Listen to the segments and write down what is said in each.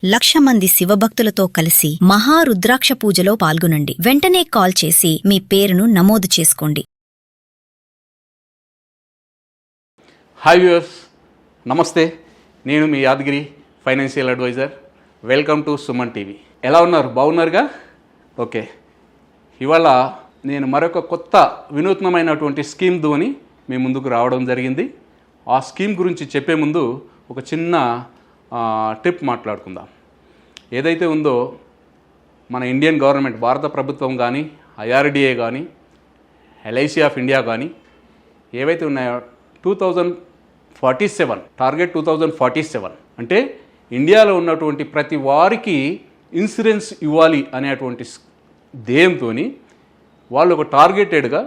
1,00,000 మంది శివభక్తులతో కలిసి మహారుద్రాక్ష పూజలో పాల్గొనండి. వెంటనే కాల్ చేసి మీ పేరును నమోదు చేసుకోండి. హాయ్ వ్యూవర్స్, నమస్తే. నేను మీ Yadagiri financial advisor. Welcome to Suman TV. ఎలా ఉన్నారు? బాగున్నారుగా? ఓకే. ఇవాళ నేను మరొక కొత్త వినూత్నమైనటువంటి స్కీమ్తోని మీ ముందుకు రావడం జరిగింది. ఆ స్కీమ్ గురించి చెప్పే ముందు ఒక చిన్న టిప్ మాట్లాడుకుందాం. ఏదైతే ఉందో మన ఇండియన్ గవర్నమెంట్, భారత ప్రభుత్వం కానీ, IRDA కానీ, LIC ఆఫ్ ఇండియా కానీ ఏవైతే ఉన్నాయో 2047 టార్గెట్ 2047 అంటే ఇండియాలో ఉన్నటువంటి ప్రతి వారికి ఇన్సూరెన్స్ ఇవ్వాలి అనేటువంటి ధ్యేయంతో వాళ్ళు ఒక టార్గెటెడ్గా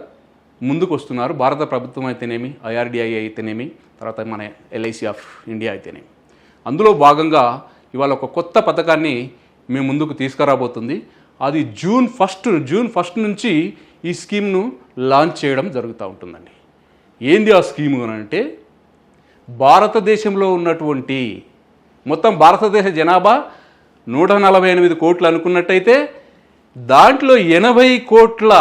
ముందుకు వస్తున్నారు. భారత ప్రభుత్వం అయితేనేమి, IRDA అయితేనేమి, తర్వాత మన LIC ఆఫ్ ఇండియా అయితేనేమి. అందులో భాగంగా ఇవాళ ఒక కొత్త పథకాన్ని మేము ముందుకు తీసుకురాబోతుంది. అది జూన్ ఫస్ట్ నుంచి ఈ స్కీమ్ను లాంచ్ చేయడం జరుగుతూ ఉంటుందండి. ఏంది ఆ స్కీము అని అంటే, భారతదేశంలో ఉన్నటువంటి మొత్తం భారతదేశ జనాభా 148 కోట్లు అనుకున్నట్టయితే దాంట్లో 80 కోట్ల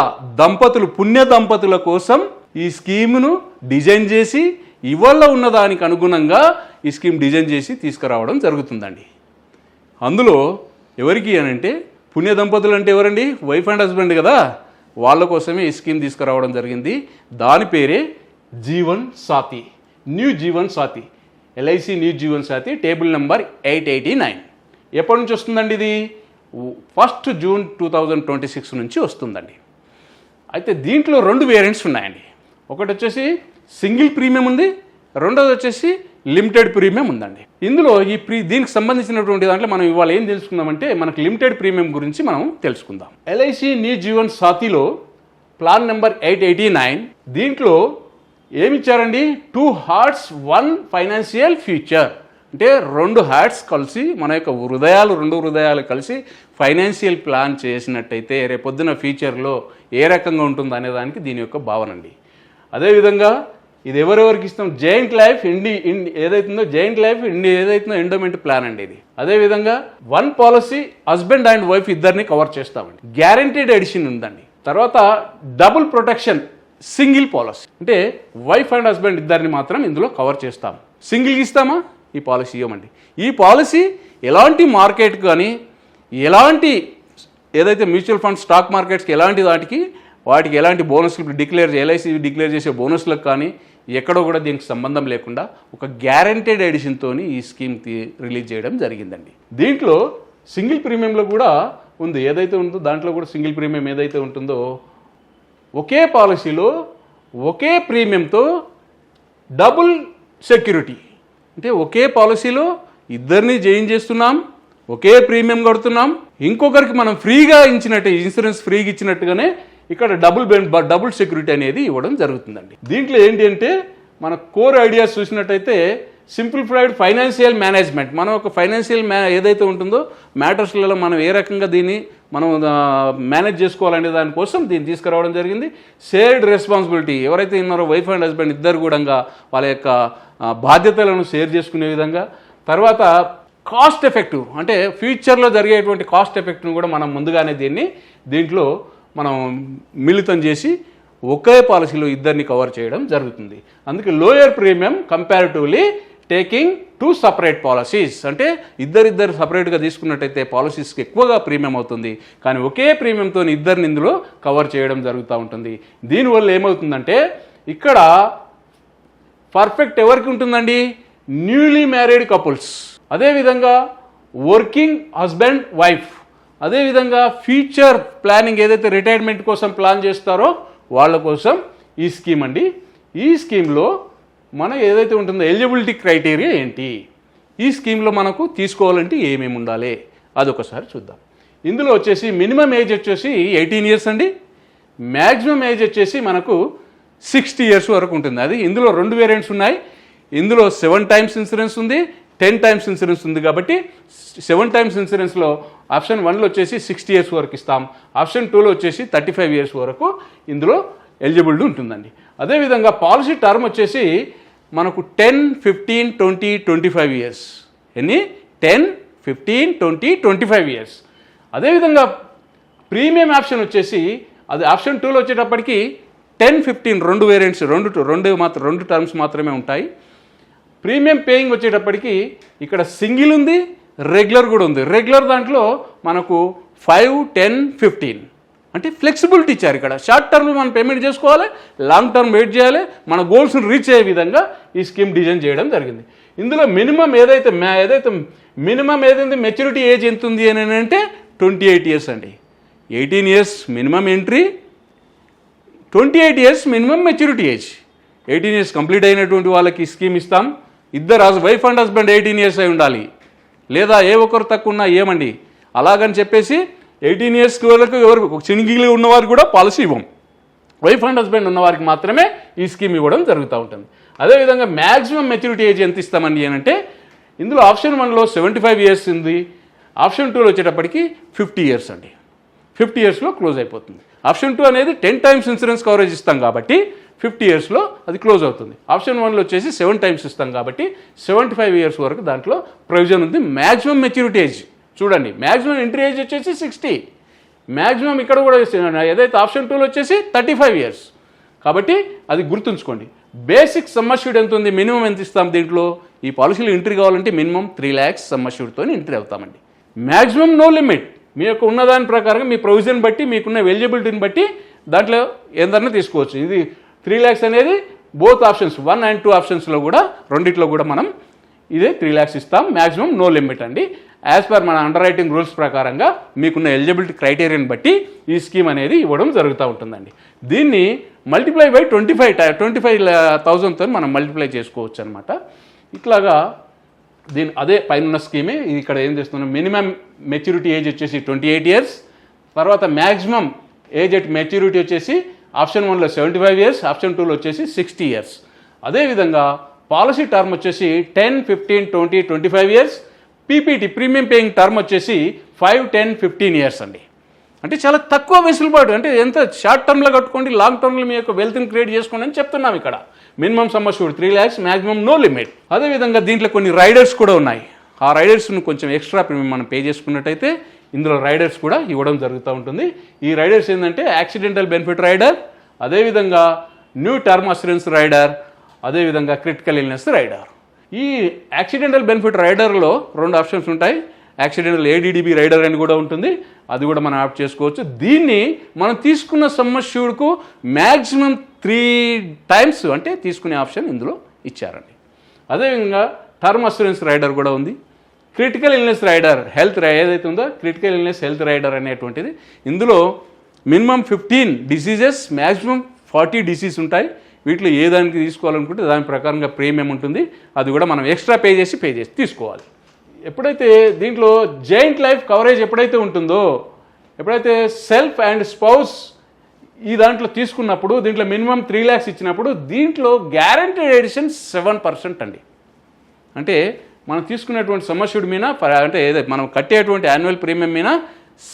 దంపతులు, పుణ్య దంపతుల కోసం ఈ స్కీమును డిజైన్ చేసి ఇవాళ ఉన్నదానికి అనుగుణంగా ఈ స్కీమ్ డిజైన్ చేసి తీసుకురావడం జరుగుతుందండి. అందులో ఎవరికి అని అంటే, పుణ్య దంపతులు అంటే ఎవరండి? వైఫ్ అండ్ హస్బెండ్ కదా. వాళ్ళ కోసమే ఈ స్కీమ్ తీసుకురావడం జరిగింది. దాని పేరే Jeevan Saathi, new Jeevan Saathi, LIC new Jeevan Saathi, table number 889. ఎప్పటి నుంచి వస్తుందండి? ఇది 1 జూన్ 2026 నుంచి వస్తుందండి. అయితే దీంట్లో 2 వేరియంట్స్ ఉన్నాయండి. ఒకటి వచ్చేసి సింగిల్ ప్రీమియం ఉంది, రెండోది వచ్చేసి లిమిటెడ్ ప్రీమియం ఉందండి. ఇందులో దీనికి సంబంధించినటువంటి దాంట్లో మనం ఇవాళ ఏం తెలుసుకుందామంటే, మనకు లిమిటెడ్ ప్రీమియం గురించి మనం తెలుసుకుందాం. LIC న్యూ జీవన్ సాథీలో ప్లాన్ నెంబర్ 889 దీంట్లో ఏమిచ్చారండి? 2 హార్ట్స్ 1 ఫైనాన్షియల్ ఫ్యూచర్. అంటే 2 హార్ట్స్ కలిసి, మన యొక్క రెండు హృదయాలు కలిసి ఫైనాన్షియల్ ప్లాన్ చేసినట్టయితే రేపొద్దున ఫ్యూచర్లో ఏ రకంగా ఉంటుంది అనే దానికి దీని యొక్క భావన అండి. అదేవిధంగా ఇది ఎవరెవరికి ఇస్తాం? జాయింట్ లైఫ్ ఏదైతుందో జాయింట్ లైఫ్ ఏదైతుందో ఎండోమెంట్ ప్లాన్ అండి ఇది. అదేవిధంగా 1 పాలసీ హస్బెండ్ అండ్ వైఫ్ ఇద్దరిని కవర్ చేస్తామండి. గ్యారంటీడ్ ఎడిషన్ ఉందండి. తర్వాత డబుల్ ప్రొటెక్షన్ సింగిల్ పాలసీ, అంటే వైఫ్ అండ్ హస్బెండ్ ఇద్దరిని మాత్రం ఇందులో కవర్ చేస్తాం. సింగిల్కి ఇస్తామా? ఈ పాలసీ ఇవ్వమండి. ఈ పాలసీ ఎలాంటి మార్కెట్ కానీ, ఎలాంటి ఏదైతే మ్యూచువల్ ఫండ్ స్టాక్ మార్కెట్స్కి ఎలాంటి వాటికి ఎలాంటి బోనస్లు LIC డిక్లేర్ చేసే బోనస్లకు కానీ ఎక్కడో కూడా దీనికి సంబంధం లేకుండా ఒక గ్యారంటీడ్ ఎడిషన్తో ఈ స్కీమ్ రిలీజ్ చేయడం జరిగిందండి. దీంట్లో సింగిల్ ప్రీమియంలో కూడా ఉంది. ఏదైతే ఉందో దాంట్లో కూడా సింగిల్ ప్రీమియం ఏదైతే ఉంటుందో, ఒకే పాలసీలో ఒకే ప్రీమియంతో డబుల్ సెక్యూరిటీ, అంటే ఒకే పాలసీలో ఇద్దరిని జాయిన్ చేస్తున్నాం, ఒకే ప్రీమియం కడుతున్నాం, ఇంకొకరికి మనం ఫ్రీగా ఇన్సూరెన్స్ ఫ్రీగా ఇచ్చినట్టుగానే ఇక్కడ డబుల్ సెక్యూరిటీ అనేది ఇవ్వడం జరుగుతుందండి. దీంట్లో ఏంటి అంటే, మన కోర్ ఐడియాస్ చూసినట్టయితే సింప్లిఫైడ్ ఫైనాన్షియల్ మేనేజ్మెంట్, మనం ఒక ఫైనాన్షియల్ ఏదైతే ఉంటుందో మ్యాటర్స్లలో మనం ఏ రకంగా దీన్ని మనం మేనేజ్ చేసుకోవాలనే దానికోసం దీన్ని తీసుకురావడం జరిగింది. షేర్డ్ రెస్పాన్సిబిలిటీ, ఎవరైతే ఉన్నారో వైఫ్ అండ్ హస్బెండ్ ఇద్దరు కూడా వాళ్ళ యొక్క బాధ్యతలను షేర్ చేసుకునే విధంగా. తర్వాత కాస్ట్ ఎఫెక్టివ్, అంటే ఫ్యూచర్లో జరిగేటువంటి కాస్ట్ ఎఫెక్ట్ను కూడా మనం ముందుగానే దీంట్లో మనం మిళితం చేసి ఒకే పాలసీలో ఇద్దరిని కవర్ చేయడం జరుగుతుంది. అందుకే lower premium comparatively taking 2 separate policies, అంటే ఇద్దరు సపరేట్గా తీసుకున్నట్టయితే పాలసీస్కి ఎక్కువగా ప్రీమియం అవుతుంది, కానీ ఒకే ప్రీమియంతో ఇద్దరిని ఇందులో కవర్ చేయడం జరుగుతూ ఉంటుంది. దీనివల్ల ఏమవుతుందంటే, ఇక్కడ పర్ఫెక్ట్ ఎవరికి ఉంటుందండి? న్యూలీ మ్యారీడ్ కపుల్స్, అదేవిధంగా వర్కింగ్ హస్బెండ్ వైఫ్, అదేవిధంగా ఫ్యూచర్ ప్లానింగ్ ఏదైతే రిటైర్మెంట్ కోసం ప్లాన్ చేస్తారో వాళ్ళ కోసం ఈ స్కీమ్ అండి. ఈ స్కీమ్లో మనం ఏదైతే ఉంటుందో ఎలిజిబిలిటీ క్రైటీరియా ఏంటి, ఈ స్కీమ్లో మనకు తీసుకోవాలంటే ఏమేమి ఉండాలి అదొకసారి చూద్దాం. ఇందులో వచ్చేసి మినిమం ఏజ్ వచ్చేసి 18 ఇయర్స్ అండి, మ్యాక్సిమం ఏజ్ వచ్చేసి మనకు 60 ఇయర్స్ వరకు ఉంటుంది. అది ఇందులో 2 వేరియంట్స్ ఉన్నాయి. ఇందులో 7 టైమ్స్ ఇన్సూరెన్స్ ఉంది, 10 టైమ్స్ ఇన్సూరెన్స్ ఉంది. కాబట్టి 7 టైమ్స్ ఇన్సూరెన్స్లో ఆప్షన్ 1లో వచ్చేసి 60 ఇయర్స్ వరకు ఇస్తాం, ఆప్షన్ 2లో వచ్చేసి 35 ఇయర్స్ వరకు ఇందులో ఎలిజిబిలిటీ ఉంటుందండి. అదేవిధంగా పాలసీ టర్మ్ వచ్చేసి మనకు 10, 15, 20, 25 ఇయర్స్. ఎన్ని? 10, 15, 20, 25 ఇయర్స్. అదేవిధంగా ప్రీమియం ఆప్షన్ వచ్చేసి అది ఆప్షన్ 2లో వచ్చేటప్పటికి 10, 15 రెండు వేరియంట్స్, రెండు టర్మ్స్ మాత్రమే ఉంటాయి. ప్రీమియం పేయింగ్ వచ్చేటప్పటికి ఇక్కడ సింగిల్ ఉంది, రెగ్యులర్ కూడా ఉంది. రెగ్యులర్ దాంట్లో మనకు 5, 10, 15 అంటే ఫ్లెక్సిబిలిటీ ఇచ్చారు. ఇక్కడ షార్ట్ టర్మ్లో మనం పేమెంట్ చేసుకోవాలి, లాంగ్ టర్మ్ వెయిట్ చేయాలి, మన గోల్స్ని రీచ్ అయ్యే విధంగా ఈ స్కీమ్ డిజైన్ చేయడం జరిగింది. ఇందులో మినిమం ఏదైతే మినిమం ఏదైతే మెచ్యూరిటీ ఏజ్ ఎంత ఉంది అని అంటే 28 ఇయర్స్ అండి. 18 years minimum entry, 28 years minimum maturity age. 18 years complete అయినటువంటి వాళ్ళకి స్కీమ్ ఇస్తాం. ఇద్దరు వైఫ్ అండ్ హస్బెండ్ 18 ఇయర్స్ అయి ఉండాలి, లేదా ఏ ఒక్కరు తక్కువ ఉన్నా ఏమండి అలాగని చెప్పేసి 18 ఇయర్స్ వరకు ఎవరు సింగిల్గా ఉన్నవారికి కూడా పాలసీ ఇవ్వం. వైఫ్ అండ్ హస్బెండ్ ఉన్నవారికి మాత్రమే ఈ స్కీమ్ ఇవ్వడం జరుగుతూ ఉంటుంది. అదేవిధంగా మ్యాక్సిమం మెచ్యూరిటీ ఏజ్ ఎంత ఇస్తామని అంటే ఇందులో ఆప్షన్ 1లో 75 ఇయర్స్ ఉంది, ఆప్షన్ 2లో వచ్చేటప్పటికి 50 ఇయర్స్ అండి. 50 ఇయర్స్లో క్లోజ్ అయిపోతుంది. ఆప్షన్ 2 అనేది 10 టైమ్స్ ఇన్సూరెన్స్ కవరేజ్ ఇస్తాం కాబట్టి 50 ఇయర్స్లో అది క్లోజ్ అవుతుంది. ఆప్షన్ 1లో వచ్చేసి 7 టైమ్స్ ఇస్తాం కాబట్టి 75 ఇయర్స్ వరకు దాంట్లో ప్రొవిజన్ ఉంది. మ్యాక్సిమం మెచ్యూరిటీ ఏజ్ చూడండి, మ్యాక్సిమం ఎంట్రీ ఏజ్ వచ్చేసి 60, మ్యాక్సిమం ఇక్కడ కూడా ఏదైతే ఆప్షన్ 2లో వచ్చేసి 35 ఇయర్స్. కాబట్టి అది గుర్తుంచుకోండి. బేసిక్ సమ్ అష్యూర్డ్ ఎంత ఉంది, మినిమం ఎంత ఇస్తాం దీంట్లో. ఈ పాలసీలో ఎంట్రీ కావాలంటే మినిమం 3 lakhs సమ్ అష్యూర్డ్తో ఎంట్రీ అవుతామండి. మ్యాక్సిమం నో లిమిట్, మీ యొక్క ఉన్నదాని ప్రకారం మీ ప్రొవిజన్ బట్టి మీకున్న ఎలిజిబిలిటీని బట్టి దాంట్లో ఏందన్నా తీసుకోవచ్చు. ఇది 3 lakhs అనేది బోత్ ఆప్షన్స్ 1 and 2 ఆప్షన్స్లో కూడా రెండిట్లో కూడా మనం ఇదే 3 lakhs ఇస్తాం. మ్యాక్సిమం నో లిమిట్ అండి. యాజ్ పర్ మన అండర్ రైటింగ్ రూల్స్ ప్రకారంగా మీకున్న ఎలిజిబిలిటీ క్రైటీరియాని బట్టి ఈ స్కీమ్ అనేది ఇవ్వడం జరుగుతూ ఉంటుందండి. దీన్ని మల్టిప్లై బై 25,000తో మనం మల్టిప్లై చేసుకోవచ్చు అనమాట. ఇట్లాగా అదే పైన స్కీమే ఇది ఇక్కడ ఏం చేస్తున్నాం, మినిమం మెచ్యూరిటీ ఏజ్ వచ్చేసి 28 ఇయర్స్, తర్వాత మ్యాక్సిమం ఏజ్ ఎట్ మెచ్యూరిటీ వచ్చేసి ఆప్షన్ 1లో 75 ఇయర్స్, ఆప్షన్ 2లో వచ్చేసి 60 ఇయర్స్. అదేవిధంగా పాలసీ టర్మ్ వచ్చేసి 10, 15, 20, 25 years. PPT premium paying term వచ్చేసి 5, 10, 15 ఇయర్స్ అండి. అంటే చాలా తక్కువ వెసులుబాటు, అంటే ఎంత షార్ట్ టర్మ్లో కట్టుకోండి, లాంగ్ టర్మ్లో మీ యొక్క వెల్త్ని క్రియేట్ చేసుకోండి అని చెప్తున్నాం. ఇక్కడ minimum sum assured 3 lakhs, maximum no limit. అదేవిధంగా దీంట్లో కొన్ని రైడర్స్ కూడా ఉన్నాయి. ఆ రైడర్స్ను కొంచెం ఎక్స్ట్రా ప్రీమియం మనం పే చేసుకున్నట్టయితే ఇందులో రైడర్స్ కూడా ఇవ్వడం జరుగుతూ ఉంటుంది. ఈ రైడర్స్ ఏంటంటే యాక్సిడెంటల్ బెనిఫిట్ రైడర్, అదేవిధంగా న్యూ టర్మ్ అస్యూరెన్స్ రైడర్, అదేవిధంగా క్రిటికల్ ఇల్నెస్ రైడర్. ఈ యాక్సిడెంటల్ బెనిఫిట్ రైడర్లో 2 ఆప్షన్స్ ఉంటాయి. యాక్సిడెంటల్ ఏడీడీబీ రైడర్ అని కూడా ఉంటుంది, అది కూడా మనం యాప్ చేసుకోవచ్చు. దీన్ని మనం తీసుకున్న సమ్ అష్యూర్డ్కు మ్యాక్సిమం 3 times అంటే తీసుకునే ఆప్షన్ ఇందులో ఇచ్చారండి. అదేవిధంగా టర్మ్ అస్యూరెన్స్ రైడర్ కూడా ఉంది. క్రిటికల్ ఇల్నెస్ రైడర్ హెల్త్ ఏదైతే ఉందో క్రిటికల్ ఇల్నెస్ హెల్త్ రైడర్ అనేటువంటిది, ఇందులో మినిమం 15 డిసీజెస్, మ్యాక్సిమం 40 డిసీజ్ ఉంటాయి. వీటిలో ఏ దానికి తీసుకోవాలనుకుంటే దాని ప్రకారంగా ప్రీమియం ఉంటుంది. అది కూడా మనం ఎక్స్ట్రా పే చేసి తీసుకోవాలి. ఎప్పుడైతే దీంట్లో జాయింట్ లైఫ్ కవరేజ్ ఎప్పుడైతే ఉంటుందో, ఎప్పుడైతే సెల్ఫ్ అండ్ స్పౌస్ ఈ దాంట్లో తీసుకున్నప్పుడు దీంట్లో మినిమం 3 lakhs ఇచ్చినప్పుడు దీంట్లో గ్యారంటీడ్ ఎడిషన్ 7% అండి. అంటే మనం తీసుకునేటువంటి సమ్ అష్యూర్డ్ మీద అంటే ఏదైతే మనం కట్టేటువంటి యాన్యువల్ ప్రీమియం మీద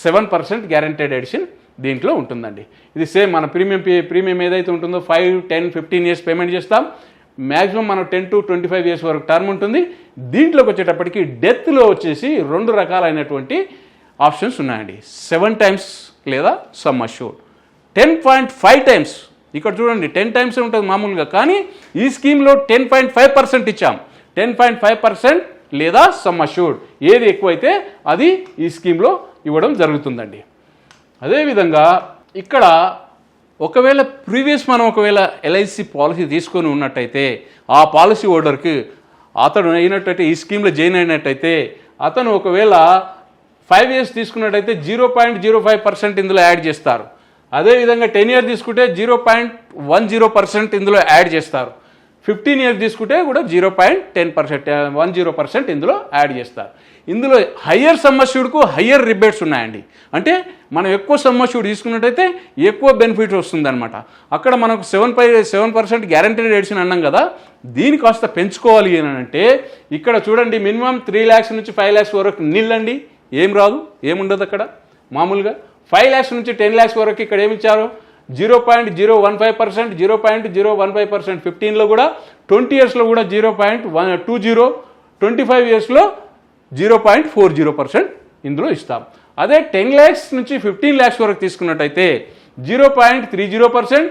7% గ్యారంటీడ్ ఎడిషన్ దీంట్లో ఉంటుందండి. ఇది సేమ్ మన ప్రీమియం ఏదైతే ఉంటుందో 5, 10, 15 ఇయర్స్ పేమెంట్ చేస్తాం. మ్యాక్సిమం మనం 10 to 25 ఇయర్స్ వరకు టర్మ్ ఉంటుంది. దీంట్లోకి వచ్చేటప్పటికి డెత్లో వచ్చేసి 2 రకాలైనటువంటి ఆప్షన్స్ ఉన్నాయండి. 7 times లేదా సమ్ అష్యూర్డ్, 10.5 times. ఇక్కడ చూడండి 10 times ఉంటుంది మామూలుగా, కానీ ఈ స్కీమ్లో 10.5% ఇచ్చాం. 10.5% లేదా సమ్ అష్యూర్డ్, ఏది ఎక్కువైతే అది ఈ స్కీమ్లో ఇవ్వడం జరుగుతుందండి. అదేవిధంగా ఇక్కడ ఒకవేళ మనం ఒకవేళ ఎల్ఐసి పాలసీ తీసుకొని ఉన్నట్టయితే ఆ పాలసీ హోల్డర్కి అతను అయినట్టయితే ఈ స్కీమ్లో జాయిన్ అయినట్టయితే అతను ఒకవేళ 5 years తీసుకున్నట్టయితే 0.05% ఇందులో యాడ్ చేస్తారు. అదేవిధంగా 10 years తీసుకుంటే 0.10% ఇందులో యాడ్ చేస్తారు. 15 years తీసుకుంటే కూడా 0.10% ఇందులో యాడ్ చేస్తారు. ఇందులో హయ్యర్ సమ్ అష్యూర్డ్కు హయ్యర్ రిబేట్స్ ఉన్నాయండి. అంటే మనం ఎక్కువ సమ్ అష్యూర్డ్ తీసుకున్నట్టయితే ఎక్కువ బెనిఫిట్ వస్తుందన్నమాట. అక్కడ మనకు 7% గ్యారంటీడ్ ఎడిషన్ అన్నాం కదా, దీన్ని కాస్త పెంచుకోవాలి అని అంటే ఇక్కడ చూడండి మినిమం 3 lakhs నుంచి 5 lakhs వరకు నిల్లండి, ఏం రాదు, ఏముండదు అక్కడ. మామూలుగా 5 lakhs నుంచి 10 lakhs వరకు ఇక్కడ ఏమిచ్చారు 0.015%, 0.015%, 15లో కూడా, 20 yearsలో కూడా 0.10, 25 yearsలో 0.40% ఇందులో ఇస్తాం. అదే 10 lakhs నుంచి 15 lakhs వరకు తీసుకున్నట్టయితే 0.30%,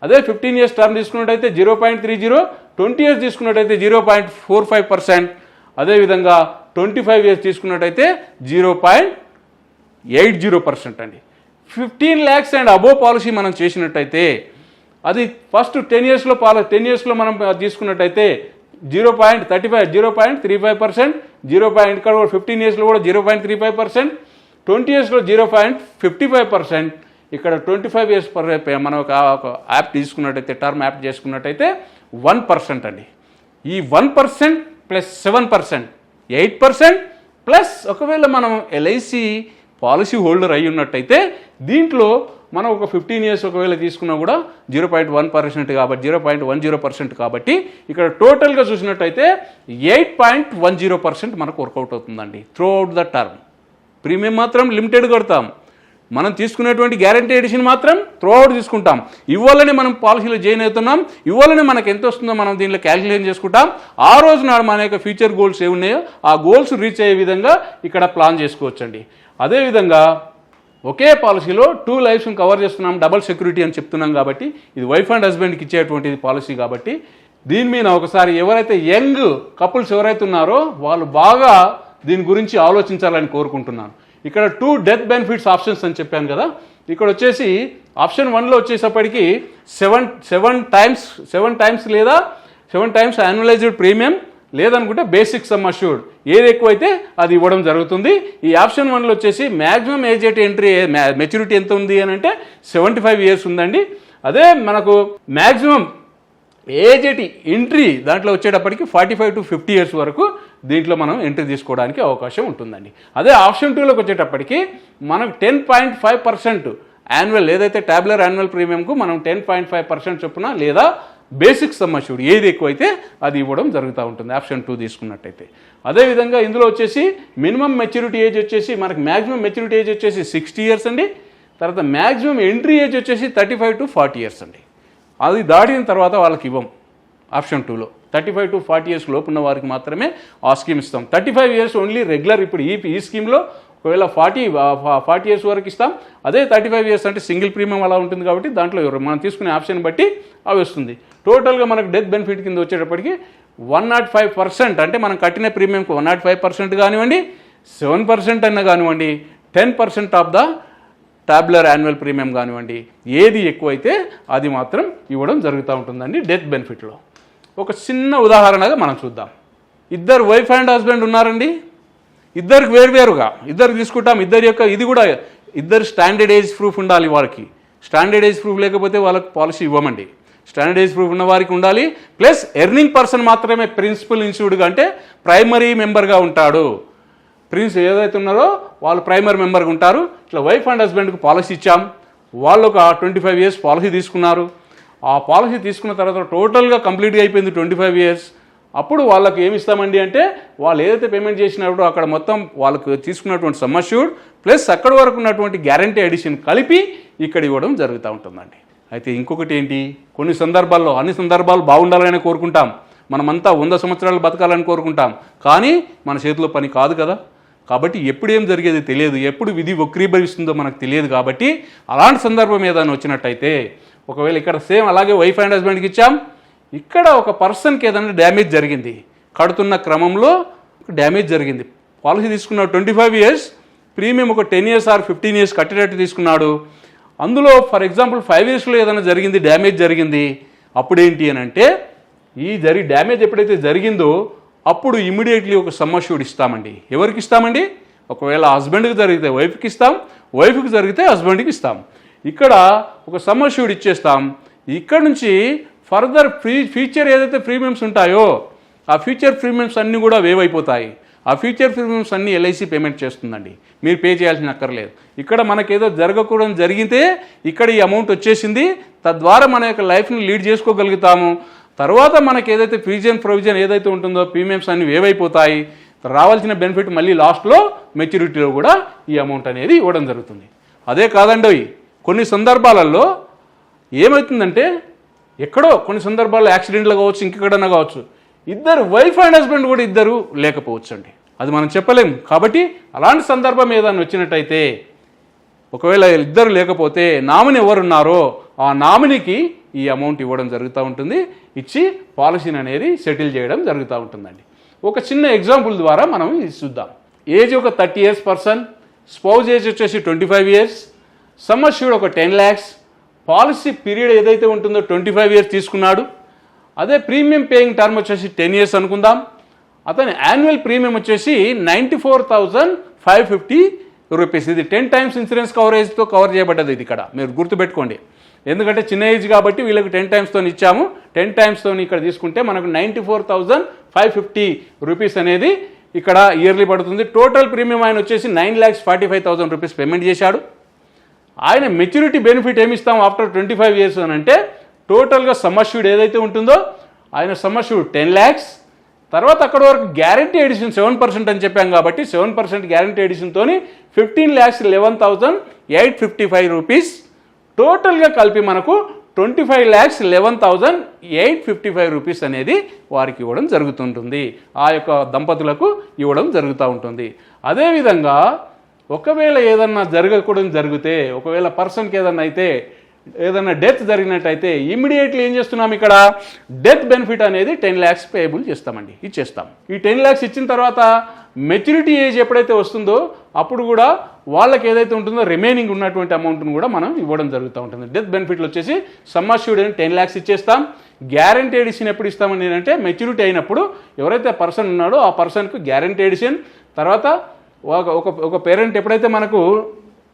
అదే 15 years టర్మ్ తీసుకున్నట్టయితే 0.30, 20 years తీసుకున్నట్టయితే 0.45%, అదేవిధంగా 25 years తీసుకున్నట్టయితే 0.80% అండి. 15 lakhs అండ్ అబోవ్ పాలసీ మనం చేసినట్టయితే అది ఫస్ట్ 10 yearsలో 10 yearsలో మనం తీసుకున్నట్టయితే 0.35, 0.35%, ఇక్కడ 15 yearsలో కూడా 0.35%, 20 yearsలో 0.55%, ఇక్కడ 25 years మనం ఒక యాప్ తీసుకున్నట్టయితే టర్మ్ యాప్ చేసుకున్నట్టయితే 1% అండి. ఈ 1% ప్లస్ 7%, 8%, ప్లస్ ఒకవేళ మనం ఎల్ఐసి పాలసీ హోల్డర్ అయి ఉన్నట్టయితే దీంట్లో మనం ఒక 15 years ఒకవేళ తీసుకున్నా కూడా 0.1% కాబట్టి 0.10% కాబట్టి ఇక్కడ టోటల్గా చూసినట్టయితే 8.10% మనకు వర్కౌట్ అవుతుందండి through out the term. Premium మాత్రం లిమిటెడ్ కడతాం, మనం తీసుకునేటువంటి గ్యారంటీ ఎడిషన్ మాత్రం త్రూ అవుట్ తీసుకుంటాం. ఇవ్వాలని మనం పాలసీలో జాయిన్ అవుతున్నాం, ఇవ్వాలని మనకు ఎంత వస్తుందో మనం దీనిలో క్యాలిక్యులేషన్ చేసుకుంటాం. ఆ రోజు నాడు మన యొక్క ఫ్యూచర్ గోల్స్ ఏ ఉన్నాయో ఆ గోల్స్ రీచ్ అయ్యే విధంగా ఇక్కడ ప్లాన్ చేసుకోవచ్చండి. అదేవిధంగా ఒకే పాలసీలో 2 lives కవర్ చేస్తున్నాం, డబల్ సెక్యూరిటీ అని చెప్తున్నాం కాబట్టి ఇది వైఫ్ అండ్ హస్బెండ్కి ఇచ్చేటువంటిది పాలసీ కాబట్టి దీని మీద ఒకసారి ఎవరైతే యంగ్ కపుల్స్ ఎవరైతే ఉన్నారో వాళ్ళు బాగా దీని గురించి ఆలోచించాలని కోరుకుంటున్నాను. ఇక్కడ 2 death benefits ఆప్షన్స్ అని చెప్పాను కదా, ఇక్కడ వచ్చేసి ఆప్షన్ 1లో వచ్చేసప్పటికి 7 times లేదా 7 times యాన్యువలైజ్డ్ ప్రీమియం, లేదనుకుంటే బేసిక్ సమ్ అష్యూర్డ్, ఏది ఎక్కువైతే అది ఇవ్వడం జరుగుతుంది. ఈ ఆప్షన్ 1లో వచ్చేసి maximum age at entry maturity ఎంత ఉంది అని అంటే 75 years ఉందండి. అదే మనకు మ్యాక్సిమం ఏజ్ ఎట్ ఎంట్రీ దాంట్లో వచ్చేటప్పటికి 45 to 50 years వరకు దీంట్లో మనం ఎంట్రీ తీసుకోవడానికి అవకాశం ఉంటుందండి. అదే ఆప్షన్ 2లోకి వచ్చేటప్పటికి మనకు 10.5% యాన్యువల్ ఏదైతే ట్యాబ్యులర్ యాన్యువల్ ప్రీమియంకు మనం 10.5% చొప్పున లేదా బేసిక్ సమ్ అష్యూర్డ్ ఏది ఎక్కువైతే అది ఇవ్వడం జరుగుతూ ఉంటుంది ఆప్షన్ 2 తీసుకున్నట్టయితే. అదేవిధంగా ఇందులో వచ్చేసి మినిమం మెచ్యూరిటీ ఏజ్ వచ్చేసి మనకి మ్యాక్సిమం మెచ్యూరిటీ ఏజ్ వచ్చేసి 60 years అండి. తర్వాత మ్యాక్సిమం ఎంట్రీ ఏజ్ వచ్చేసి 35 to 40 years అండి. అది దాటిన తర్వాత వాళ్ళకి ఇవ్వం. ఆప్షన్ 2లో 35 to 40 years లోపు ఉన్న వారికి మాత్రమే ఆ స్కీమ్ ఇస్తాం. 35 years ఓన్లీ రెగ్యులర్. ఇప్పుడు ఈ స్కీమ్లో ఒకవేళ 40 years వరకు ఇస్తాం. అదే 35 years అంటే సింగిల్ ప్రీమియం అలా ఉంటుంది కాబట్టి దాంట్లో మనం తీసుకునే ఆప్షన్ బట్టి అవి వస్తుంది. టోటల్గా మనకు డెత్ బెనిఫిట్ కింద వచ్చేటప్పటికి 105% అంటే మనం కట్టిన ప్రీమియంకు 105% కానివ్వండి, 7% అన్న కానివ్వండి, 10% ఆఫ్ ద ట్యాబ్యులర్ యాన్యువల్ ప్రీమియం కానివ్వండి, ఏది ఎక్కువైతే అది మాత్రం ఇవ్వడం జరుగుతూ ఉంటుందండి డెత్ బెనిఫిట్లో. ఒక చిన్న ఉదాహరణగా మనం చూద్దాం. ఇద్దరు వైఫ్ అండ్ హస్బెండ్ ఉన్నారండి, ఇద్దరికి వేరువేరుగా ఇద్దరు తీసుకుంటాం. ఇద్దరి యొక్క ఇది కూడా ఇద్దరు స్టాండర్డ్ ఏజ్ ప్రూఫ్ ఉండాలి వారికి. స్టాండర్డ్ ఏజ్ ప్రూఫ్ లేకపోతే వాళ్ళకి పాలసీ ఇవ్వమండి. స్టాండర్డ్ ఏజ్ ప్రూఫ్ ఉన్న వారికి ఉండాలి. ప్లస్ ఎర్నింగ్ పర్సన్ మాత్రమే ప్రిన్సిపల్ ఇన్సూర్డ్గా అంటే ప్రైమరీ మెంబర్గా ఉంటాడు. ఏదైతే ఉన్నారో వాళ్ళు ప్రైమరీ మెంబర్గా ఉంటారు. ఇట్లా వైఫ్ అండ్ హస్బెండ్కి పాలసీ ఇచ్చాం. వాళ్ళు ఒక 25 years పాలసీ తీసుకున్నారు. ఆ పాలసీ తీసుకున్న తర్వాత టోటల్గా కంప్లీట్గా అయిపోయింది 25 years. అప్పుడు వాళ్ళకి ఏమి ఇస్తామండి అంటే వాళ్ళు ఏదైతే పేమెంట్ చేసినప్పుడు అక్కడ మొత్తం వాళ్ళకు తీసుకున్నటువంటి సమ్ అష్యూర్డ్ ప్లస్ అక్కడి వరకు ఉన్నటువంటి గ్యారంటీ ఎడిషన్ కలిపి ఇక్కడ ఇవ్వడం జరుగుతూ ఉంటుందండి. అయితే ఇంకొకటి ఏంటి, కొన్ని సందర్భాల్లో అన్ని సందర్భాలు బాగుండాలని కోరుకుంటాం, మనమంతా 100 సంవత్సరాలు బతకాలని కోరుకుంటాం, కానీ మన చేతిలో పని కాదు కదా. కాబట్టి ఎప్పుడు ఏం జరిగేది తెలియదు, ఎప్పుడు విధి వక్రీభవిస్తుందో మనకు తెలియదు. కాబట్టి అలాంటి సందర్భం ఏదైనా వచ్చినట్టయితే ఒకవేళ ఇక్కడ సేమ్ అలాగే వైఫ్ అండ్ హస్బెండ్కి ఇచ్చాం, ఇక్కడ ఒక పర్సన్కి ఏదైనా డ్యామేజ్ జరిగింది, కడుతున్న క్రమంలో డ్యామేజ్ జరిగింది, పాలసీ తీసుకున్నాడు 25 years, ప్రీమియం ఒక 10 years ఆర్ 15 years కట్టేటట్టు తీసుకున్నాడు. అందులో ఫర్ ఎగ్జాంపుల్ 5 yearsలో ఏదైనా జరిగింది, డ్యామేజ్ జరిగింది, అప్పుడేంటి అని అంటే డ్యామేజ్ ఎప్పుడైతే జరిగిందో అప్పుడు ఇమీడియట్లీ ఒక సమ్ అష్యూర్డ్ ఇస్తామండి. ఎవరికి ఇస్తామండి? ఒకవేళ హస్బెండ్కి జరిగితే వైఫ్కి ఇస్తాం, వైఫ్కి జరిగితే హస్బెండ్కి ఇస్తాం. ఇక్కడ ఒక సమ్ అష్యూర్డ్ ఇచ్చేస్తాం. ఇక్కడ నుంచి ఫర్దర్ ఫ్యూచర్ ఏదైతే ప్రీమియమ్స్ ఉంటాయో ఆ ఫ్యూచర్ ప్రీమియమ్స్ అన్నీ కూడా వేవ్ అయిపోతాయి. ఆ ఫ్యూచర్ ప్రీమియమ్స్ అన్నీ ఎల్ఐసి పేమెంట్ చేస్తుందండి, మీరు పే చేయాల్సిన అక్కర్లేదు. ఇక్కడ మనకేదో జరగకూడదు జరిగితే ఇక్కడ ఈ అమౌంట్ వచ్చేసింది, తద్వారా మన యొక్క లైఫ్ని లీడ్ చేసుకోగలుగుతాము. తర్వాత మనకి ఏదైతే ప్రొవిజన్ ఏదైతే ఉంటుందో ప్రీమియమ్స్ అన్నీ వేవ్ అయిపోతాయి, రావాల్సిన బెనిఫిట్ మళ్ళీ లాస్ట్లో మెచ్యూరిటీలో కూడా ఈ అమౌంట్ అనేది ఇవ్వడం జరుగుతుంది. అదే కాదండి, కొన్ని సందర్భాలలో ఏమవుతుందంటే ఎక్కడో కొన్ని సందర్భాల్లో యాక్సిడెంట్లు కావచ్చు, ఇంకెక్కడన్నా కావచ్చు, ఇద్దరు వైఫ్ అండ్ హస్బెండ్ కూడా ఇద్దరు లేకపోవచ్చు అండి. అది మనం చెప్పలేం. కాబట్టి అలాంటి సందర్భం ఏదైనా వచ్చినట్టయితే ఒకవేళ ఇద్దరు లేకపోతే నామినీ ఎవరున్నారో ఆ నామినీకి ఈ అమౌంట్ ఇవ్వడం జరుగుతూ ఉంటుంది, ఇచ్చి పాలసీని అనేది సెటిల్ చేయడం జరుగుతూ ఉంటుందండి. ఒక చిన్న ఎగ్జాంపుల్ ద్వారా మనం ఇది చూద్దాం. ఏజ్ ఒక 30 years పర్సన్, స్పౌజ్ ఏజ్ వచ్చేసి 25 years, సమ్ అష్యూర్డ్ ఒక 10 lakhs, పాలసీ పీరియడ్ ఏదైతే ఉంటుందో 25 years తీసుకున్నాడు. అదే ప్రీమియం పేయింగ్ టర్మ్ వచ్చేసి 10 years అనుకుందాం. అతని యాన్యువల్ ప్రీమియం వచ్చేసి 94,550 రూపీస్. ఇది 10 times ఇన్సూరెన్స్ కవరేజ్తో కవర్ చేయబడ్డది. ఇది ఇక్కడ మీరు గుర్తుపెట్టుకోండి, ఎందుకంటే చిన్న ఏజ్ కాబట్టి వీళ్ళకి 10 timesతో ఇచ్చాము. 10 timesతో ఇక్కడ తీసుకుంటే మనకు 94,550 రూపీస్ అనేది ఇక్కడ ఇయర్లీ పడుతుంది. టోటల్ ప్రీమియం ఆయన వచ్చేసి 9,45,000 రూపీస్ పేమెంట్ చేశాడు. ఆయన మెచ్యూరిటీ బెనిఫిట్ ఏమి ఇస్తాం ఆఫ్టర్ 25 years అని అంటే టోటల్గా సమ్ అష్యూర్డ్ ఏదైతే ఉంటుందో ఆయన సమ్ అష్యూర్డ్ 10 lakhs, తర్వాత అక్కడ వరకు గ్యారంటీ ఎడిషన్ 7% అని చెప్పాం కాబట్టి 7% గ్యారంటీ ఎడిషన్తో 15,11,855 రూపీస్, టోటల్గా కలిపి మనకు 25,11,855 రూపీస్ అనేది వారికి ఇవ్వడం జరుగుతుంటుంది, ఆ యొక్క దంపతులకు ఇవ్వడం జరుగుతూ ఉంటుంది. అదేవిధంగా ఒకవేళ ఏదన్నా జరగకూడదు జరిగితే, ఒకవేళ పర్సన్కి ఏదన్నా అయితే ఏదైనా డెత్ జరిగినట్టయితే ఇమ్మీడియట్లీ ఏం చేస్తున్నాం, ఇక్కడ డెత్ బెనిఫిట్ అనేది 10 lakhs పేయబుల్ చేస్తామండి, ఇచ్చేస్తాం. ఈ 10 lakhs ఇచ్చిన తర్వాత మెచ్యూరిటీ ఏజ్ ఎప్పుడైతే వస్తుందో అప్పుడు కూడా వాళ్ళకి ఏదైతే ఉంటుందో రిమైనింగ్ ఉన్నటువంటి అమౌంట్ను కూడా మనం ఇవ్వడం జరుగుతూ ఉంటుంది. డెత్ బెనిఫిట్లు వచ్చేసి సమ్ అష్యూర్డ్ అని 10 lakhs ఇచ్చేస్తాం. గ్యారంటీ ఎడిషన్ ఎప్పుడు ఇస్తామని అంటే మెచ్యూరిటీ అయినప్పుడు ఎవరైతే పర్సన్ ఉన్నాడో ఆ పర్సన్కు గ్యారంటీ ఎడిషన్, తర్వాత ఒక పేరెంట్ ఎప్పుడైతే మనకు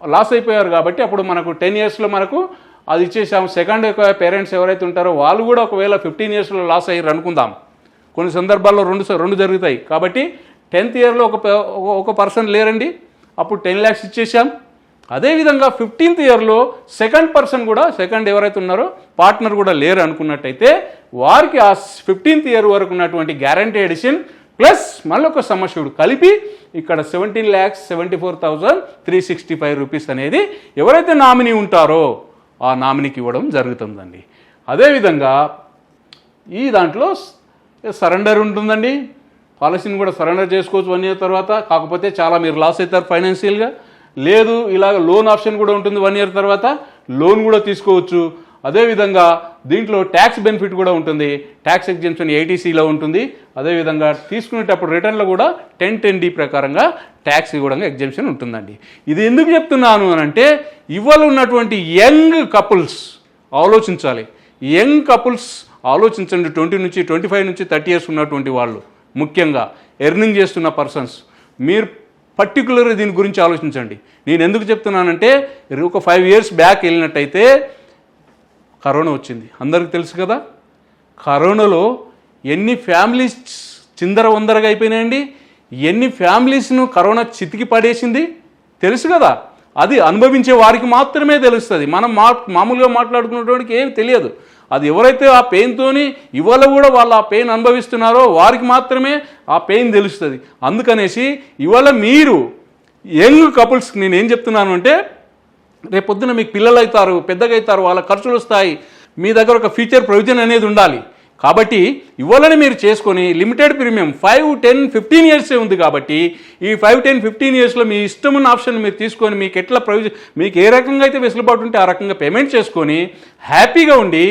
లాస్ అయిపోయారు కాబట్టి అప్పుడు మనకు 10 yearsలో మనకు అది ఇచ్చేసాము. సెకండ్ పేరెంట్స్ ఎవరైతే ఉంటారో వాళ్ళు కూడా ఒకవేళ 15 yearsలో లాస్ అయ్యారు అనుకుందాం, కొన్ని సందర్భాల్లో రెండు జరుగుతాయి కాబట్టి 10th yearలో ఒక పర్సన్ లేరండి, అప్పుడు 10 lakhs ఇచ్చేసాం. అదేవిధంగా 15th yearలో సెకండ్ పర్సన్ కూడా, సెకండ్ ఎవరైతే ఉన్నారో పార్ట్నర్ కూడా లేరు అనుకున్నట్టయితే వారికి ఆ 15th year వరకు ఉన్నటువంటి గ్యారంటీ ఎడిషన్ ప్లస్ మళ్ళీ ఒక సమ్ అష్యూర్డ్ కలిపి ఇక్కడ 17,74,365 రూపీస్ అనేది ఎవరైతే నామినీ ఉంటారో ఆ నామినీకి ఇవ్వడం జరుగుతుందండి. అదేవిధంగా ఈ దాంట్లో సరెండర్ ఉంటుందండి, పాలసీని కూడా సరెండర్ చేసుకోవచ్చు 1 year తర్వాత. కాకపోతే చాలా మీరు లాస్ అవుతారు ఫైనాన్షియల్గా. లేదు ఇలాగ లోన్ ఆప్షన్ కూడా ఉంటుంది 1 year తర్వాత, లోన్ కూడా తీసుకోవచ్చు. అదేవిధంగా దీంట్లో ట్యాక్స్ బెనిఫిట్ కూడా ఉంటుంది, ట్యాక్స్ ఎగ్జెంప్షన్ 80Cలో ఉంటుంది. అదేవిధంగా తీసుకునేటప్పుడు రిటర్న్లో కూడా 1010D ప్రకారంగా ట్యాక్స్ కూడా ఎగ్జెంప్షన్ ఉంటుందండి. ఇది ఎందుకు చెప్తున్నాను అని అంటే ఇవాళ ఉన్నటువంటి యంగ్ కపుల్స్ ఆలోచించాలి. యంగ్ కపుల్స్ ఆలోచించండి, 20 నుంచి 25 నుంచి 30 years ఉన్నటువంటి వాళ్ళు, ముఖ్యంగా ఎర్నింగ్ చేస్తున్న పర్సన్స్, మీరు పర్టికులర్గా దీని గురించి ఆలోచించండి. నేను ఎందుకు చెప్తున్నానంటే ఒక 5 years బ్యాక్ వెళ్ళినట్టయితే కరోనా వచ్చింది, అందరికీ తెలుసు కదా. కరోనాలో ఎన్ని ఫ్యామిలీస్ చిందరవందరగా అయిపోయినాయండి, ఎన్ని ఫ్యామిలీస్ను కరోనా చితికి పడేసింది తెలుసు కదా. అది అనుభవించే వారికి మాత్రమే తెలుస్తుంది, మనం మామూలుగా మాట్లాడుకునేటోడికి ఏమి తెలియదు. అది ఎవరైతే ఆ పెయిన్తోని ఇవాళ కూడా వాళ్ళు ఆ పెయిన్ అనుభవిస్తున్నారో వారికి మాత్రమే ఆ పెయిన్ తెలుస్తుంది. అందుకనేసి ఇవాళ మీరు యంగ్ కపుల్స్కి నేను ఏం చెప్తున్నాను అంటే రేపొద్దున మీకు పిల్లలు అవుతారు, పెద్దగా అవుతారు, వాళ్ళ ఖర్చులు వస్తాయి, మీ దగ్గర ఒక ఫ్యూచర్ ప్రొవిజన్ అనేది ఉండాలి. కాబట్టి ఇవ్వాలని మీరు చేసుకొని లిమిటెడ్ ప్రీమియం 5, 10, 15 years ఉంది కాబట్టి ఈ 5, 10, 15 yearsలో మీ ఇష్టమైన ఆప్షన్ మీరు తీసుకొని మీకు ఎట్లా ప్రొవిజన్, మీకు ఏ రకంగా అయితే వెసులుబాటు ఉంటే ఆ రకంగా పేమెంట్ చేసుకొని హ్యాపీగా ఉండి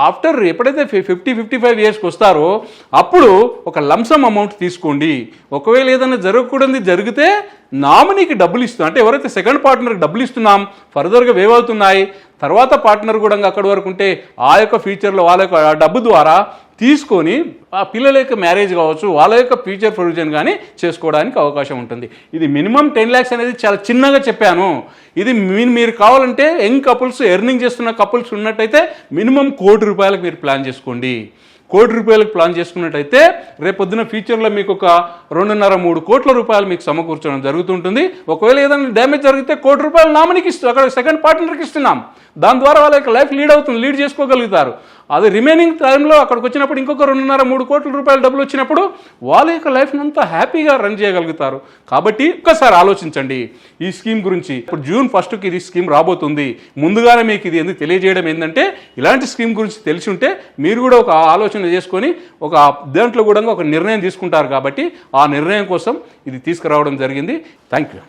ఆఫ్టర్ ఎప్పుడైతే 50-55 yearsకి వస్తారో అప్పుడు ఒక లంసమ్ అమౌంట్ తీసుకోండి. ఒకవేళ ఏదైనా జరగకూడదు జరిగితే నామినీకి డబ్బులు ఇస్తాం, అంటే ఎవరైతే సెకండ్ పార్ట్నర్కి డబ్బులు ఇస్తున్నాం ఫర్దర్గా వేవ్ అవుతున్నాయి, తర్వాత పార్ట్నర్ కూడా అక్కడి వరకు ఉంటే ఆ యొక్క ఫ్యూచర్లో వాళ్ళ యొక్క డబ్బు ద్వారా తీసుకొని ఆ పిల్లల యొక్క మ్యారేజ్ కావచ్చు, వాళ్ళ యొక్క ఫ్యూచర్ ప్రొవిజన్ కానీ చేసుకోవడానికి అవకాశం ఉంటుంది. ఇది మినిమం 10 lakhs అనేది చాలా చిన్నగా చెప్పాను. ఇది మీరు కావాలంటే యంగ్ కపుల్స్, ఎర్నింగ్ చేస్తున్న కపుల్స్ ఉన్నట్టయితే మినిమం ₹1,00,00,000 మీరు ప్లాన్ చేసుకోండి. ₹1,00,00,000 ప్లాన్ చేసుకున్నట్టయితే రేపొద్దున ఫ్యూచర్లో మీకు ఒక 2.5-3 కోట్ల రూపాయలు మీకు సమకూర్చడం జరుగుతుంటుంది. ఒకవేళ ఏదైనా డ్యామేజ్ జరిగితే ₹1,00,00,000 నామినీకి ఇస్తాం, అక్కడ సెకండ్ పార్ట్నర్కి ఇస్తున్నాం. దాని ద్వారా వాళ్ళ యొక్క లైఫ్ లీడ్ చేసుకోగలుగుతారు. అది రిమైనింగ్ టైంలో అక్కడికి వచ్చినప్పుడు ఇంకొక 2.5-3 కోట్ల రూపాయల డబ్బులు వచ్చినప్పుడు వాళ్ళ యొక్క లైఫ్ని అంతా హ్యాపీగా రన్ చేయగలుగుతారు. కాబట్టి ఒక్కసారి ఆలోచించండి ఈ స్కీమ్ గురించి. ఇప్పుడు June 1st ఇది స్కీమ్ రాబోతుంది. ముందుగానే మీకు ఇది ఎందుకు తెలియజేయడం ఏంటంటే ఇలాంటి స్కీమ్ గురించి తెలిసి ఉంటే మీరు కూడా ఒక ఆలోచన ఆలోచన చేసుకొని ఒక దాంట్లో కూడా ఒక నిర్ణయం తీసుకుంటారు కాబట్టి ఆ నిర్ణయం కోసం ఇది తీసుకురావడం జరిగింది. Thank you.